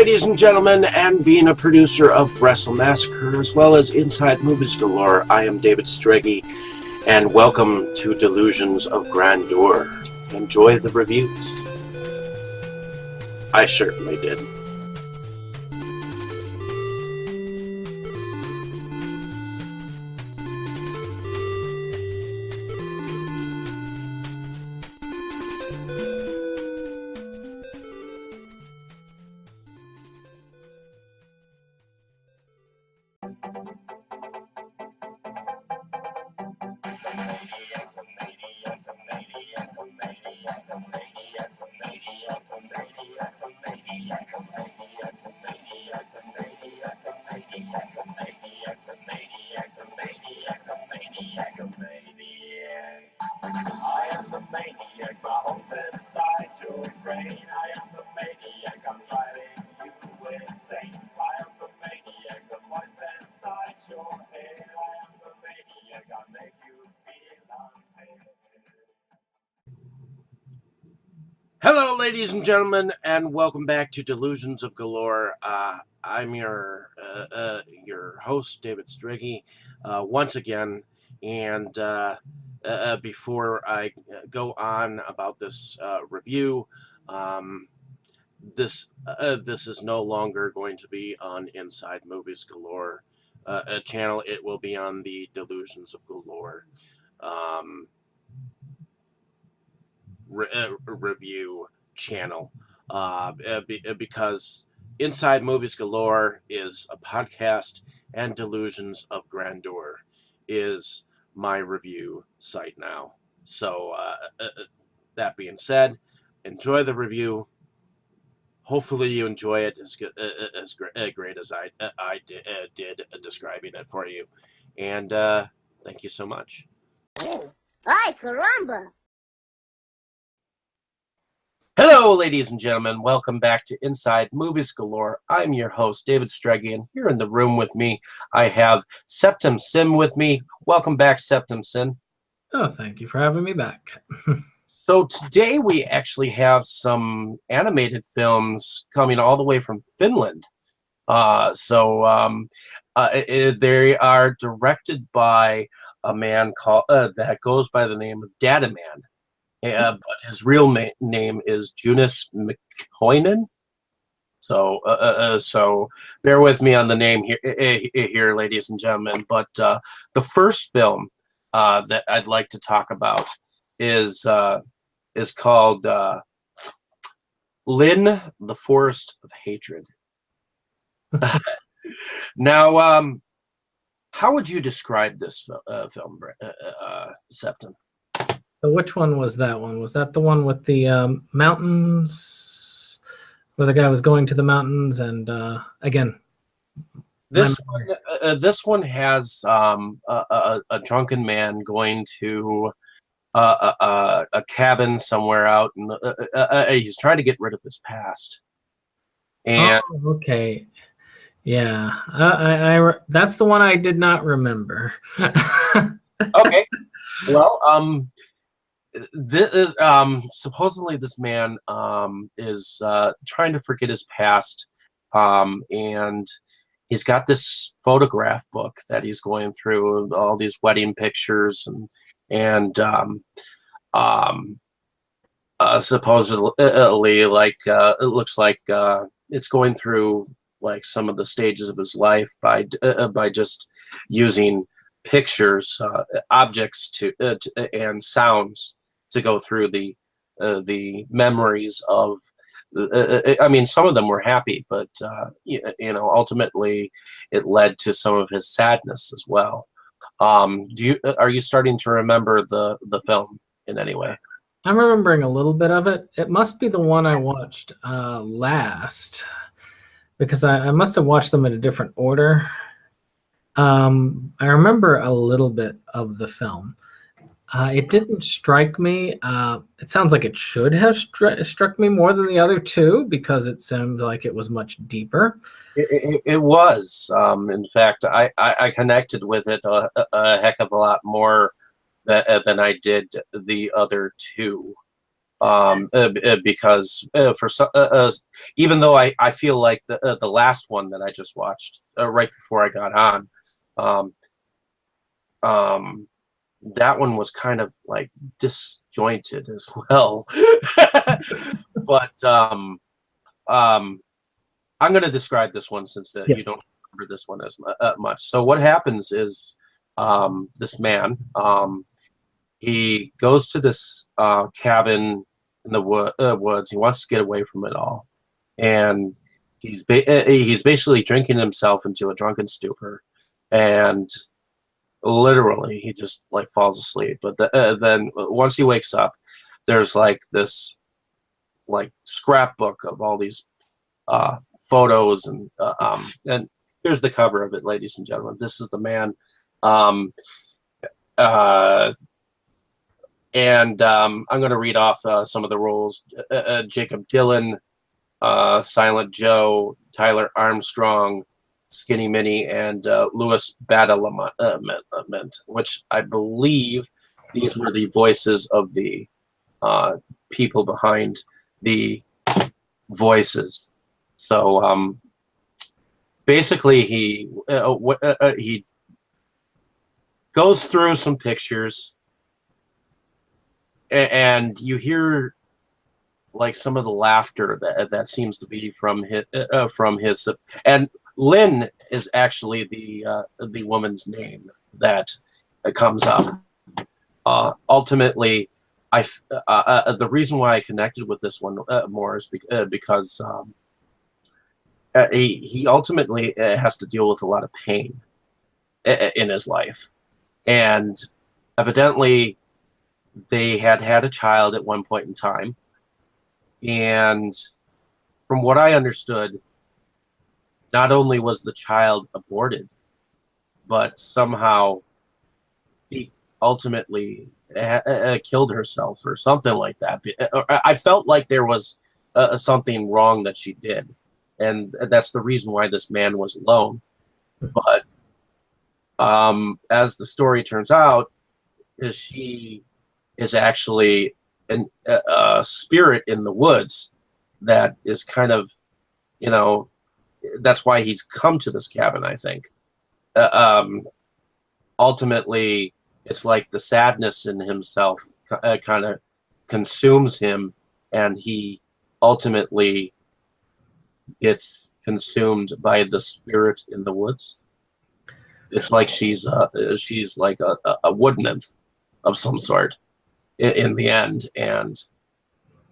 ladies and gentlemen, and being a producer of Wrestle Massacre as well as Inside Movies Galore, I am David Strege, and welcome to Delusions of Grandeur. Enjoy the reviews. I certainly did. Hello, ladies and gentlemen, and welcome back to Delusions of Galore. I'm your host, David Strege, once again. And before I go on about this review, this is no longer going to be on Inside Movies Galore channel. It will be on the Delusions of Galore review channel, because Inside Movies Galore is a podcast and Delusions of Grandeur is my review site now. So that being said, enjoy the review. Hopefully you enjoy it as great as I did describing it for you. And thank you so much. Ay, caramba! Hello, ladies and gentlemen. Welcome back to Inside Movies Galore. I'm your host, David Strege, and here in the room with me, I have Septum Sim with me. Welcome back, Septum Sim. Oh, thank you for having me back. So today we actually have some animated films coming all the way from Finland. They are directed by a man called that goes by the name of Dataman. But his real name is Jonas McCoynan. So bear with me on the name here, ladies and gentlemen. But the first film that I'd like to talk about is called Lynn, the Forest of Hatred. Now, how would you describe this film, Septum? So which one was that one? Was that the one with the mountains, where the guy was going to the mountains? And again, this one has a drunken man going to a cabin somewhere out, and he's trying to get rid of his past. And okay, yeah, I that's the one I did not remember. Okay, well, supposedly this man is trying to forget his past, and he's got this photograph book that he's going through, all these wedding pictures, and supposedly, like, it looks like it's going through like some of the stages of his life by just using pictures, objects and sounds to go through the memories of. I mean, some of them were happy, but ultimately it led to some of his sadness as well. Are you starting to remember the film in any way? I'm remembering a little bit of it. It must be the one I watched last, because I must have watched them in a different order. I remember a little bit of the film. It didn't strike me. It sounds like it should have struck me more than the other two, because it seemed like it was much deeper. It was. In fact, I connected with it a heck of a lot more than I did the other two. because for some, even though I feel like the last one that I just watched right before I got on, um, um, that one was kind of like disjointed as well. But I'm going to describe this one since you Yes. don't remember this one as much. So what happens is this man, he goes to this cabin in the woods. He wants to get away from it all, and he's basically drinking himself into a drunken stupor, and literally he just like falls asleep. But then once he wakes up, there's like this like scrapbook of all these photos, and here's the cover of it, ladies and gentlemen. This is the man. Um, uh, I'm going to read off some of the roles: Jacob Dylan, Silent Joe, Tyler Armstrong, Skinny Minnie, and Louis Badalamenti, which I believe these were the voices of the people behind the voices. So basically, he goes through some pictures, and you hear like some of the laughter that seems to be from his and Lynn is actually the woman's name that comes up. Ultimately, the reason why I connected with this one more is because he ultimately has to deal with a lot of pain in his life, and evidently they had a child at one point in time, and from what I understood, not only was the child aborted, but somehow he ultimately killed herself or something like that. I felt like there was something wrong that she did, and that's the reason why this man was alone. But as the story turns out, she is actually a spirit in the woods that is kind of, that's why he's come to this cabin, I think. Ultimately, it's like the sadness in himself kind of consumes him, and he ultimately gets consumed by the spirit in the woods. It's like she's like a wood nymph of some sort in the end, and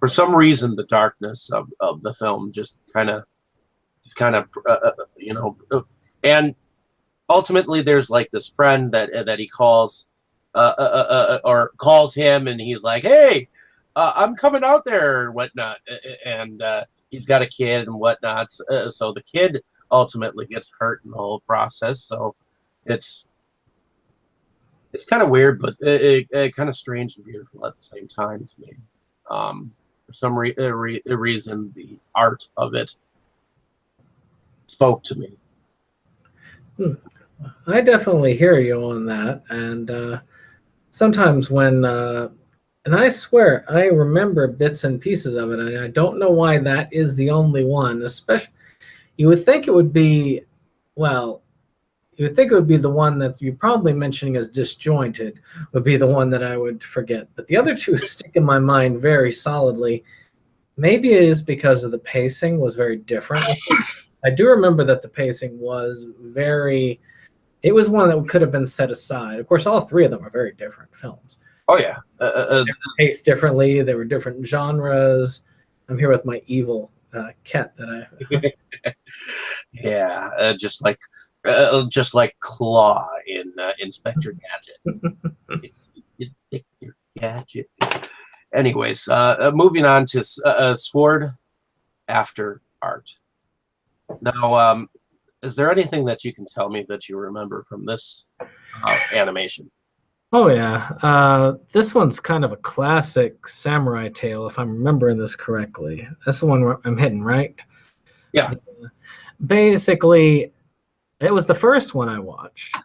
for some reason, the darkness of the film just kind of and ultimately there's like this friend that he calls or calls him, and he's like, hey, I'm coming out there or whatnot, and he's got a kid and whatnot, so the kid ultimately gets hurt in the whole process. So it's kind of weird, but it kind of strange and beautiful at the same time to me. For some reason, the art of it spoke to me. I definitely hear you on that, and sometimes when and I swear I remember bits and pieces of it, and I don't know why that is the only one. Especially, you would think it would be, well, you would think it would be the one that you're probably mentioning as disjointed would be the one that I would forget, but the other two stick in my mind very solidly. Maybe it is because of the pacing was very different. I do remember that the pacing was very. It was one that could have been set aside. Of course, all three of them are very different films. Oh yeah, They were paced differently. They were different genres. I'm here with my evil cat that I. yeah, just like Claw in Inspector Gadget. Your gadget. Anyways, moving on to Sword After Art. Now, is there anything that you can tell me that you remember from this animation? Oh yeah, this one's kind of a classic samurai tale, if I'm remembering this correctly. That's the one I'm hitting, right? Yeah. Basically, it was the first one I watched,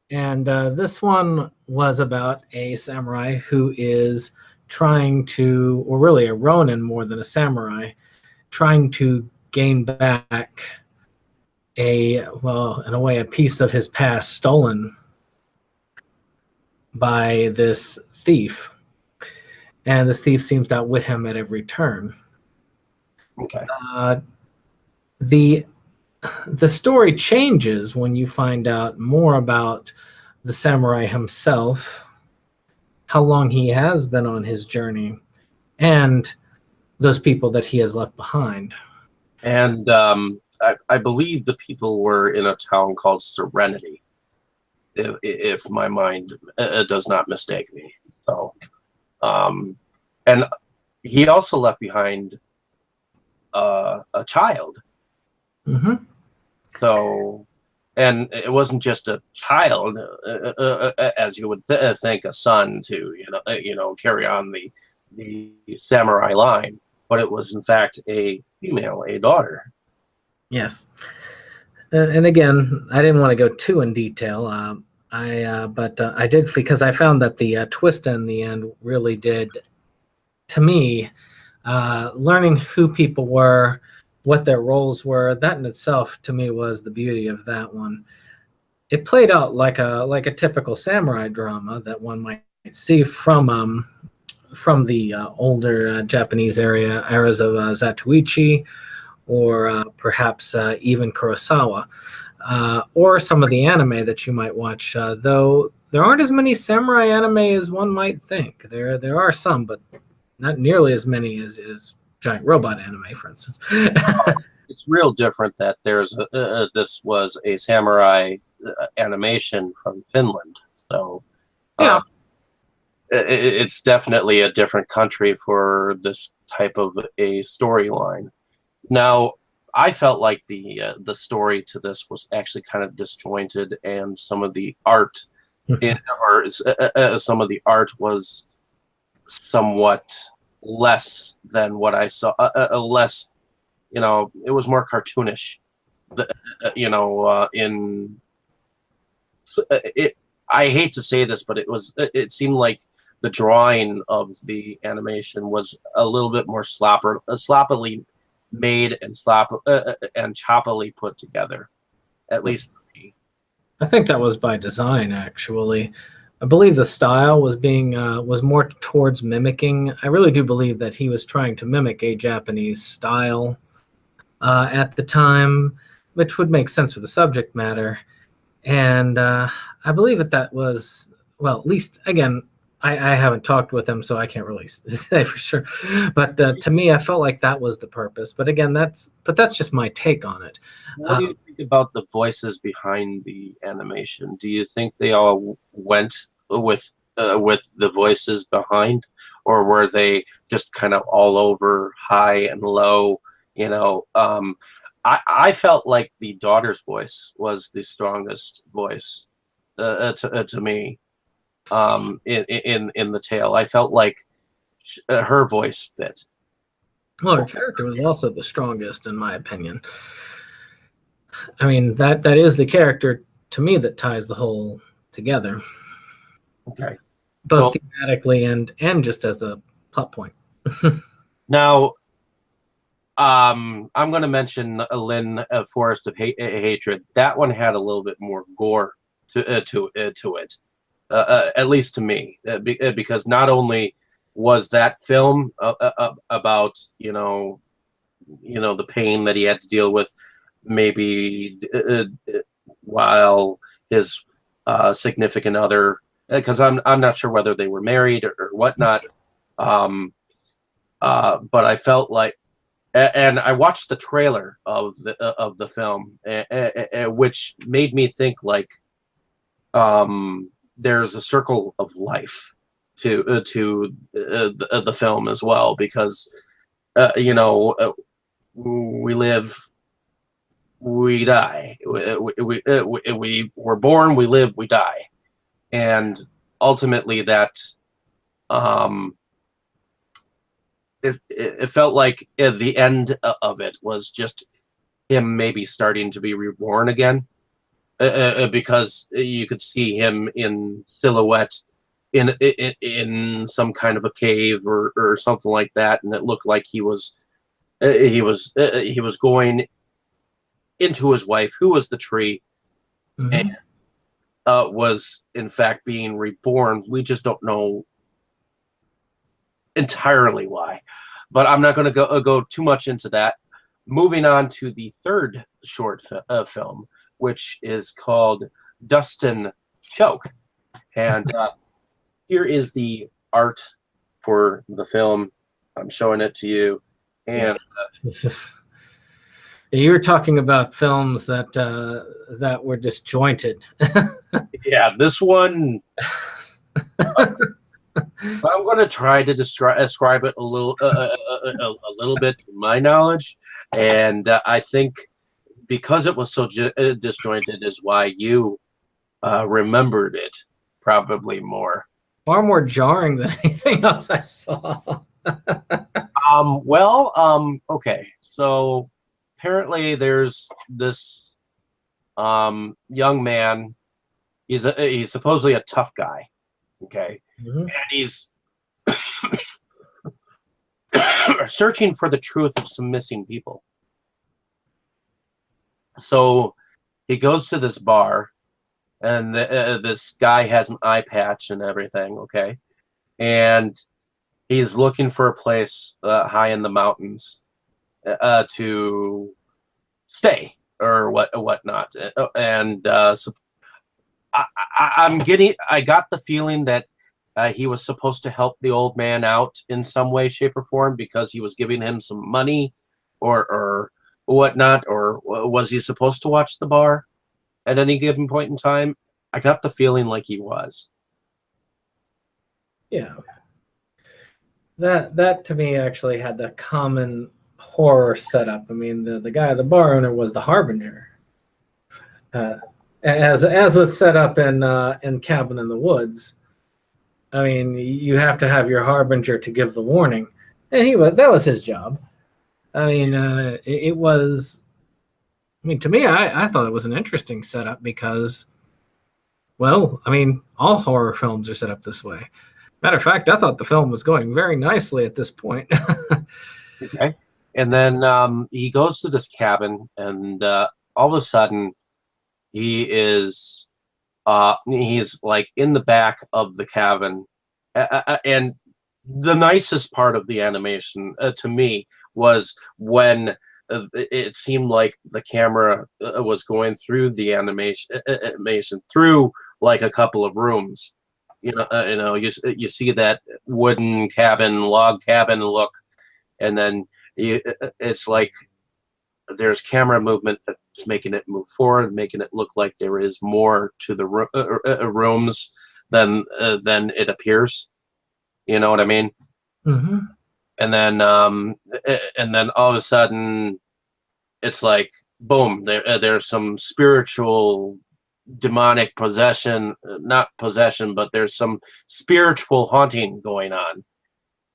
and this one was about a samurai who is trying to, or really a Ronin more than a samurai, trying to gain back well, in a way, a piece of his past stolen by this thief. And this thief seems to outwit him at every turn. Okay. The story changes when you find out more about the samurai himself, how long he has been on his journey, and those people that he has left behind. And I believe the people were in a town called Serenity, if my mind does not mistake me. So, and he also left behind a child. Mm-hmm. So, and it wasn't just a child, as you would think, a son to carry on the samurai line, but it was in fact a female, a daughter. Yes. And again, I didn't want to go too in detail. But I did, because I found that the twist in the end really did, to me, learning who people were, what their roles were. That in itself, to me, was the beauty of that one. It played out like a typical samurai drama that one might see from the older Japanese eras of Zatoichi, or perhaps even Kurosawa, or some of the anime that you might watch. Though there aren't as many samurai anime as one might think. There are some, but not nearly as many as giant robot anime, for instance. It's real different that there's this was a samurai animation from Finland, so Yeah. It's definitely a different country for this type of a storyline. Now, I felt like the story to this was actually kind of disjointed, and some of the art some of the art was somewhat less than what I saw. Less, it was more cartoonish. In it. I hate to say this, but it seemed like the drawing of the animation was a little bit more sloppily made and choppily put together, at least for me. I think that was by design, actually. I believe the style was more towards mimicking. I really do believe that he was trying to mimic a Japanese style at the time, which would make sense for the subject matter. And I believe that was, well, at least, again, I haven't talked with him, so I can't really say for sure. But to me, I felt like that was the purpose. But again, that's just my take on it. What do you think about the voices behind the animation? Do you think they all went with the voices behind, or were they just kind of all over, high and low? I felt like the daughter's voice was the strongest voice to me. In the tale, I felt like her voice fit. Well, her character was also the strongest, in my opinion. I mean, that is the character to me that ties the whole together. Okay. Both thematically and just as a plot point. Now, I'm going to mention Lynn, Forest of Hatred. That one had a little bit more gore to it. At least to me, because not only was that film about the pain that he had to deal with, maybe while his significant other, because I'm not sure whether they were married or whatnot, but I felt like, and I watched the trailer of the film, which made me think like, there's a circle of life to the film as well, because we live, we die, we were born, we live, we die, and ultimately that it felt like at the end of it was just him maybe starting to be reborn again. Because you could see him in silhouette in some kind of a cave or something like that, and it looked like he was going into his wife, who was the tree, and was in fact being reborn. We just don't know entirely why, but I'm not going to go too much into that. Moving on to the third short film, which is called Dusten Choke, and here is the art for the film. I'm showing it to you, and you were talking about films that that were disjointed. yeah, this one. I'm going to try to describe it a little bit to my knowledge, and I think because it was so disjointed is why you remembered it probably more. Far more jarring than anything else I saw. Okay, so apparently there's this young man. He's supposedly a tough guy. Okay. And he's searching for the truth of some missing people. So he goes to this bar, and this guy has an eye patch and everything, okay? And he's looking for a place high in the mountains to stay or whatnot. And so I got the feeling that he was supposed to help the old man out in some way, shape, or form because he was giving him some money or whatnot, or was he supposed to watch the bar at any given point in time? I got the feeling like he was. Yeah. That to me actually had the common horror setup. I mean, the guy, the bar owner, was the harbinger. As was set up in Cabin in the Woods. I mean, you have to have your harbinger to give the warning, and that was his job. I mean, it was. I mean, to me, I thought it was an interesting setup because, well, I mean, all horror films are set up this way. Matter of fact, I thought the film was going very nicely at this point. Okay, and then he goes to this cabin, and all of a sudden, he's like in the back of the cabin, and the nicest part of the animation to me was when it seemed like the camera was going through the animation through like a couple of rooms. You see that wooden cabin, log cabin look, and then it's like there's camera movement that's making it move forward, making it look like there is more to the rooms than it appears. You know what I mean? Mm-hmm. And then all of a sudden, it's like boom. There's some spiritual, demonic possession, not possession, but there's some spiritual haunting going on.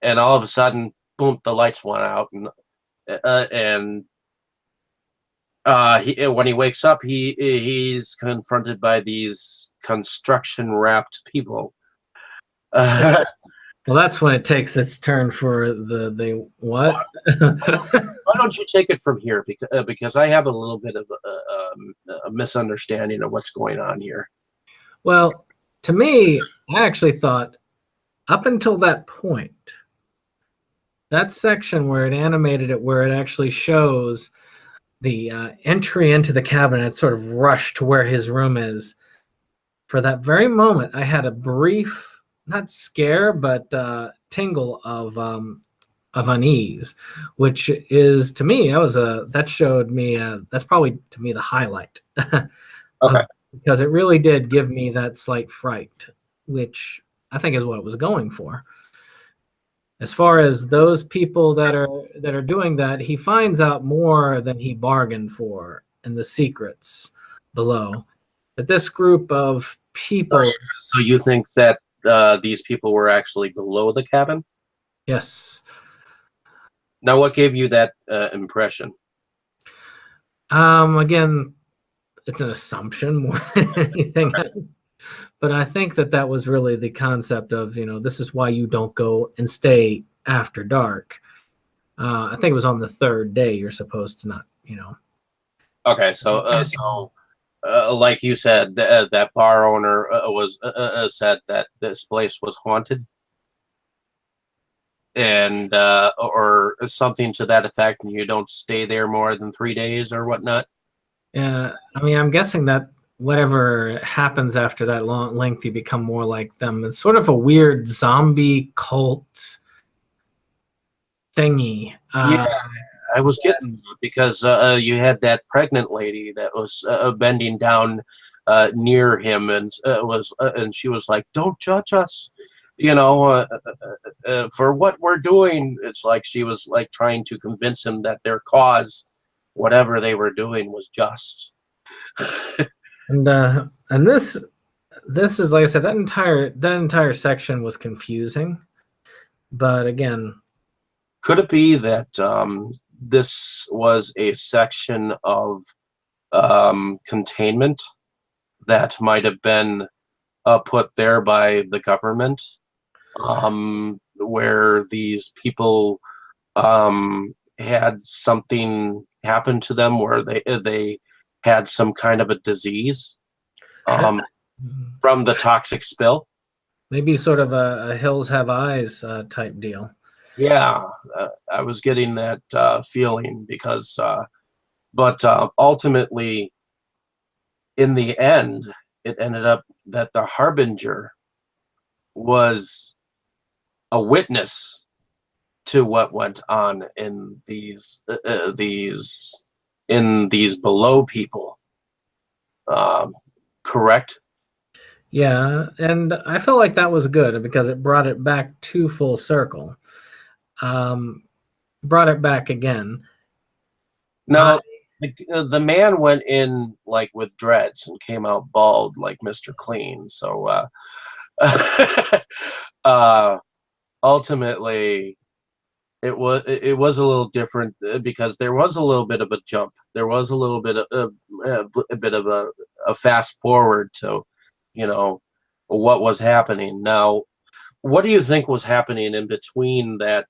And all of a sudden, boom, the lights went out, and when he wakes up, he's confronted by these construction wrapped people. Well, that's when it takes its turn for the what? Why don't you take it from here? Because I have a little bit of a misunderstanding of what's going on here. Well, to me, I actually thought up until that point, that section where it animated it, where it actually shows the entry into the cabin, it sort of rushed to where his room is. For that very moment, I had a brief, not scare, but tingle of unease, which is to me, that showed me that's probably to me the highlight. Okay. Because it really did give me that slight fright, which I think is what it was going for. As far as those people that are doing that, he finds out more than he bargained for in the secrets below. That this group of people. So you think that these people were actually below the cabin? Yes. Now, what gave you that impression? Again, it's an assumption more than anything. But I think that that was really the concept of, this is why you don't go and stay after dark. I think it was on the third day you're supposed to not. Okay, like you said, that bar owner was said that this place was haunted, and or something to that effect, and you don't stay there more than 3 days or whatnot. Yeah, I mean, I'm guessing that whatever happens after that long length, you become more like them. It's sort of a weird zombie cult thingy. Yeah, I was getting that because you had that pregnant lady that was bending down near him, and and she was like, "Don't judge us, for what we're doing." It's like she was like trying to convince him that their cause, whatever they were doing, was just. And this is, like I said, that entire section was confusing. But again, Could it be that this was a section of containment that might have been put there by the government, where these people had something happen to them, where they had some kind of a disease from the toxic spill? maybe sort of a hills have eyes type deal. Yeah, I was getting that feeling because, but ultimately, in the end, it ended up that the Harbinger was a witness to what went on in these below people. Correct? Yeah, and I felt like that was good because it brought it back to full circle. Um, brought it back again. Now, the man went in like with dreads and came out bald like Mr. Clean. So uh, ultimately, it was a little different because there was a little bit of a jump. There was a little bit of a bit of a fast forward to, you know, what was happening. Now, what do you think was happening in between that?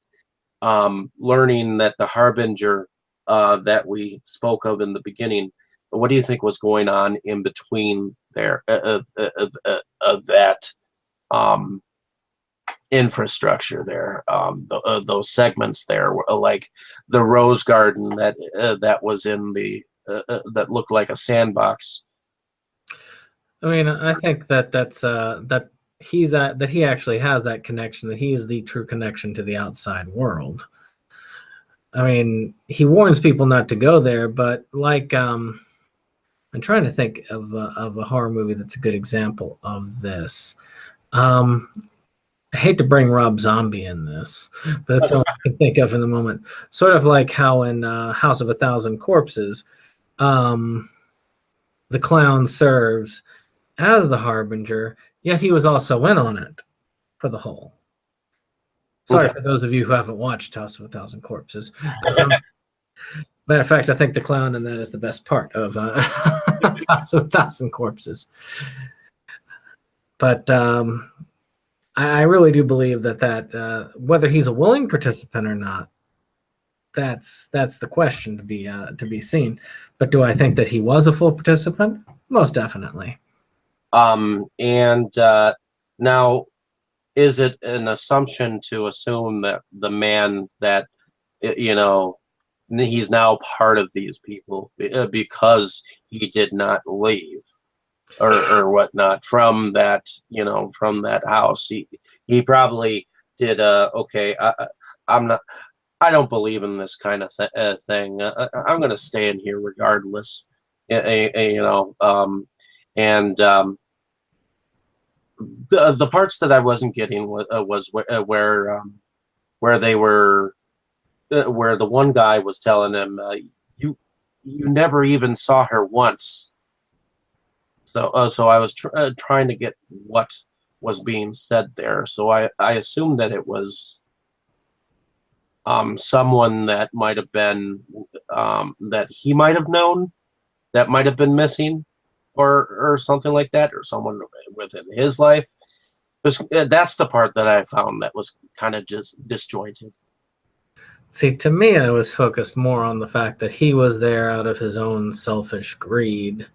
Learning that the Harbinger that we spoke of in the beginning. What do you think was going on in between there of that um, infrastructure there? Those segments there, like the rose garden that was in the that looked like a sandbox. I mean, I think that that he actually has that connection, that he is the true connection to the outside world. I mean, he warns people not to go there, but like I'm trying to think of a horror movie that's a good example of this. I hate to bring Rob Zombie in this, but that's all I can think of in the moment. Sort of like how in House of a Thousand Corpses, um, the clown serves as the harbinger, yet he was also in on it for the whole. Sorry for those of you who haven't watched House of a Thousand Corpses. Matter of fact, I think the clown in that is the best part of House of a Thousand Corpses. But I really do believe that whether he's a willing participant or not, that's the question to be seen. But do I think that he was a full participant? Most definitely. And now, is it an assumption to assume that the man that he's now part of these people because he did not leave or whatnot from that house? He probably did. Okay, I'm not. I don't believe in this kind of thing. I'm going to stay in here regardless. And the parts that I wasn't getting was where they were where the one guy was telling him you never even saw her once. So I was trying to get what was being said there. So I assumed that it was someone that might have been that he might have known that might have been missing, or something like that, or someone within his life. That's the part that I found that was kind of just disjointed. See, to me, I was focused more on the fact that he was there out of his own selfish greed.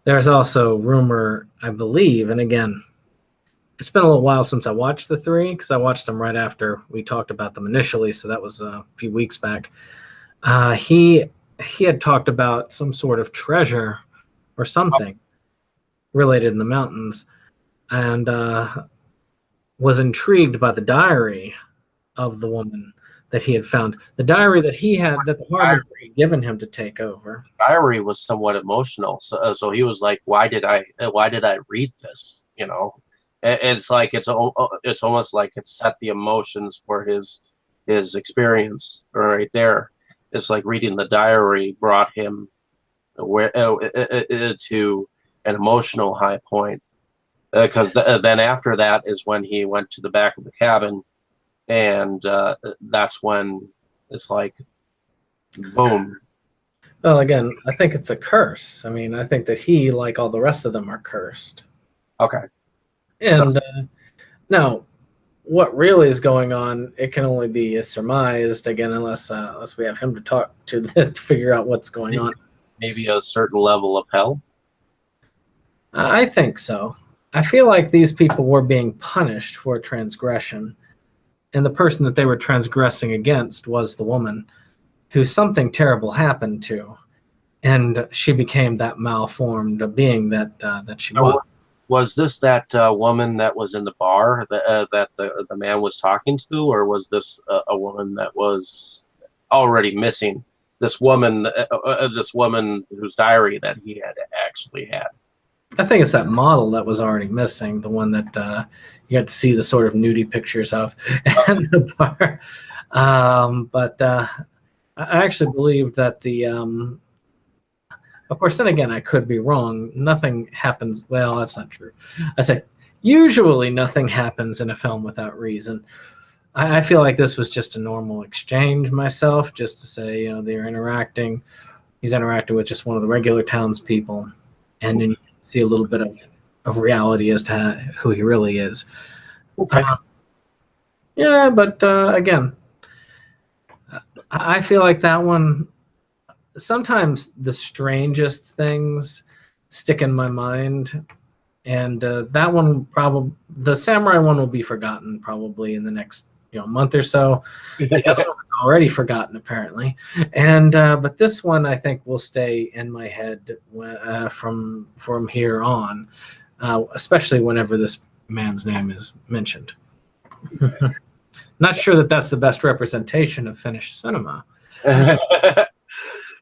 There's also rumor, I believe, and again, it's been a little while since I watched the three because I watched them right after we talked about them initially, so that was a few weeks back. He had talked about some sort of treasure or something related in the mountains, and was intrigued by the diary of the woman that he had found. The diary that he had, that the Harbinger had given him to take over. The diary was somewhat emotional, so he was like, "Why did I read this?" You know, it's like it's almost like it set the emotions for his experience right there. It's like reading the diary brought him to an emotional high point, because then after that is when he went to the back of the cabin, and that's when it's like boom. Well, again, I think it's a curse. I mean, I think that he, like all the rest of them, are cursed. Okay. And now, what really is going on, it can only be surmised, again, unless we have him to talk to to figure out what's going on. Maybe a certain level of hell. I think so. I feel like these people were being punished for transgression, and the person that they were transgressing against was the woman who something terrible happened to, and she became that malformed being that she was. Was this that woman that was in the bar that the man was talking to, or was this a woman that was already missing? This woman whose diary that he had actually had. I think it's that model that was already missing, the one that you got to see the sort of nudie pictures of in the bar. But I actually believe that of course, then again, I could be wrong. Nothing happens. Well, that's not true. I say usually nothing happens in a film without reason. I feel like this was just a normal exchange myself, just to say, they're interacting. He's interacting with just one of the regular townspeople, and then you see a little bit of reality as to who he really is. Okay. Yeah, but again, I feel like that one, sometimes the strangest things stick in my mind, and that one, probably the samurai one, will be forgotten probably in the next month or so. The other one's already forgotten apparently, and but this one I think will stay in my head from here on, especially whenever this man's name is mentioned. Not sure that that's the best representation of Finnish cinema.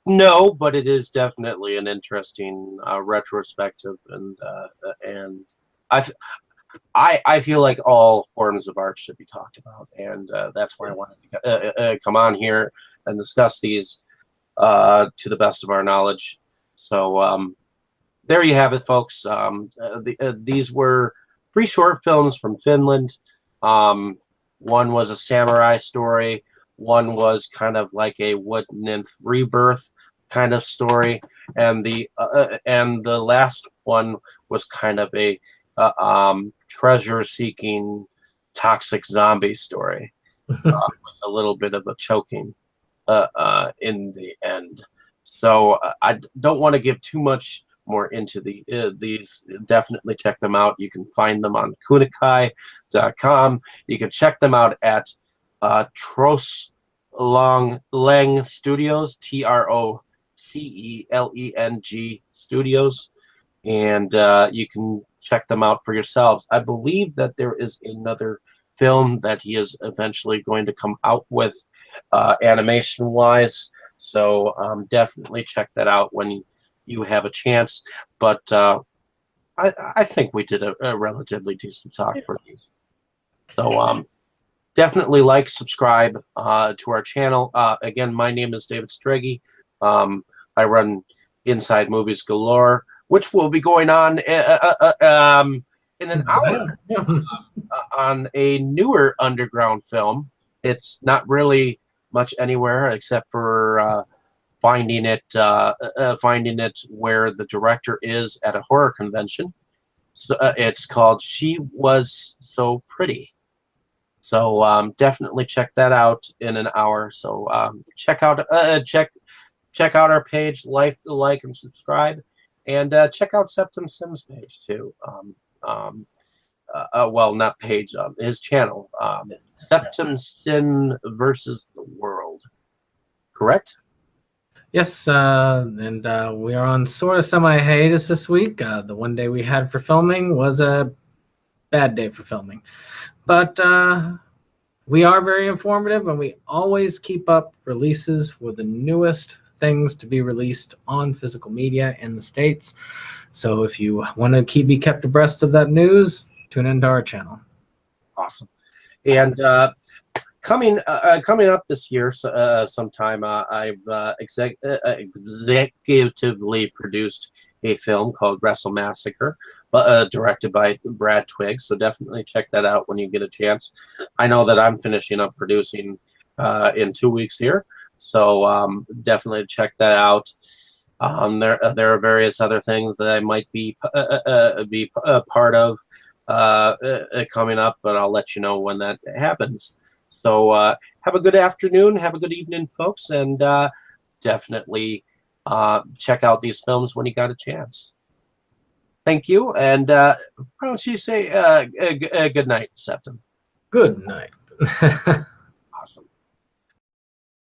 No, but it is definitely an interesting retrospective, and I feel like all forms of art should be talked about, and that's why I wanted to come on here and discuss these to the best of our knowledge. So there you have it, folks. These were 3 short films from Finland. One was a samurai story. One was kind of like a wood nymph rebirth kind of story, and the last one was kind of a treasure-seeking toxic zombie story with a little bit of a choking in the end. So I don't want to give too much more into these. Definitely check them out. You can find them on kunikai.com. You can check them out at Troceleng Studios, TROCELENG Studios, and you can check them out for yourselves. I believe that there is another film that he is eventually going to come out with, animation-wise. So definitely check that out when you have a chance. But I think we did a relatively decent talk for these. So definitely like, subscribe to our channel. Again, my name is David Strege. I run Inside Movies Galore, which will be going on in an hour on a newer underground film. It's not really much anywhere except for finding it where the director is at a horror convention. So it's called She Was So Pretty. So definitely check that out in an hour. So check out our page, like and subscribe, and check out Septum Sims page too. Well, not page, his channel, Septum Sim versus the World. Correct? Yes, and we are on sort of semi-hiatus this week. The one day we had for filming was a bad day for filming. But we are very informative, and we always keep up releases for the newest things to be released on physical media in the States. So if you want to be kept abreast of that news, tune into our channel. Awesome. And coming up this year, sometime, I've executively produced a film called Wrestle Massacre, directed by Brad Twigg. So definitely check that out when you get a chance. I know that I'm finishing up producing in 2 weeks here, so definitely check that out. There are various other things that I might be part of coming up, but I'll let you know when that happens. So have a good afternoon, have a good evening, folks, and definitely check out these films when you got a chance. Thank you, and why don't you say good night, Septum? Good night.